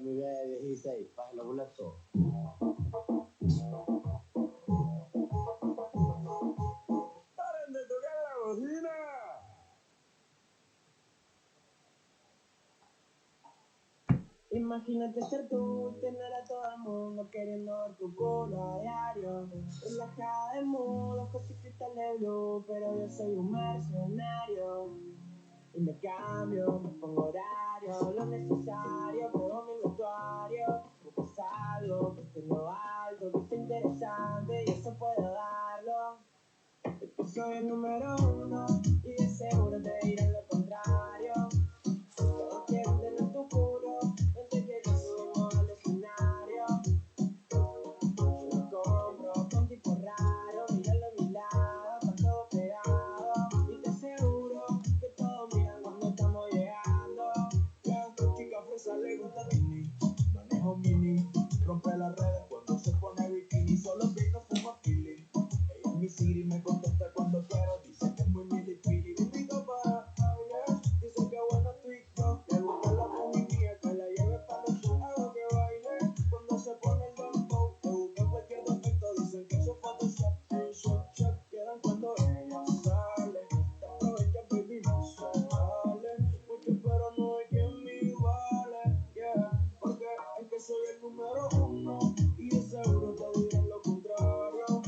mi B16, para los boletos. ¡Paren de tocar la bocina! Imagínate ser tú y tener a todo el mundo queriendo ver tu culo a diario. Relajada de mood, ojos y cristales blue, pero yo soy un mercenario. Y me cambio, me pongo horario, lo necesario, pruebo mi vestuario. Buscas algo que esté en lo alto, que esté interesante y eso puedo darlo. Es que soy el número uno y de seguro te dirán lo contrario. Todos quieren tener tu culo, desde que nos subimos al escenario. Yo lo compro con tipo raro, míralo a mi lado, está todo pegado. Y te aseguro que todos miran cuando estamos llegando. La chica fresa le gusta Disney, manejo mini, rompe las redes cuando se pone bikini, solo pico fuma feeling. Ella es mi Siri, me contesta cuando quiero, dice que es muy milipili. Invito para ayer, dice que bueno TikTok, le gusta la feminía, que la lleve para los shows, hago que baile cuando se pone el dembow, le busca cualquier defecto, dicen que eso es Photoshop. En shock, quedan cuando ella sale, te aprovechas baby, no se vale, mucho pero no hay quien me iguale, yeah, porque es que soy el número uno y de seguro te dirán lo contrario.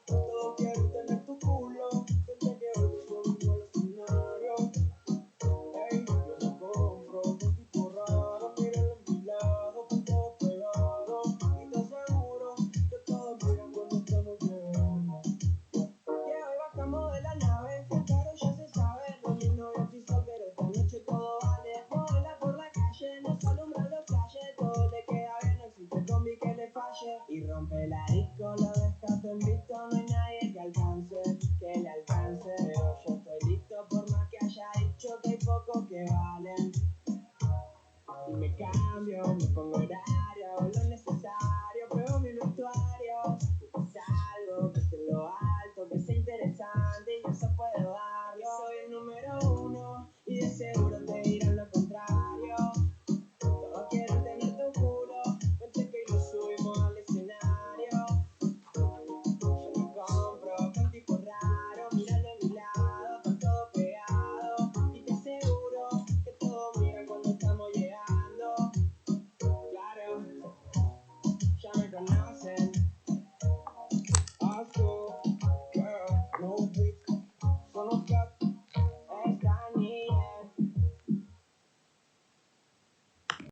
Todos quieren tener tu culo, desde que hoy subimos al escenario. Ey, yo lo compro con tipo raro, míralo a mi lado, con todo pegado. Y te aseguro que todos miran cuando estamos llegando. Yeah, hoy bajamos de la nave, que caro ya se sabe. No, mi novio estoy soltero, esta noche todo vale. Mola por la calle, nos alumbran los flashes. Todo le queda bien, no existe combi que le falle. Y rompe la disco, lo descarto en visto. No hay nadie que le alcance. Pero yo estoy listo por más que haya dicho que hay pocos que valen. Y me cambio, me pongo horario.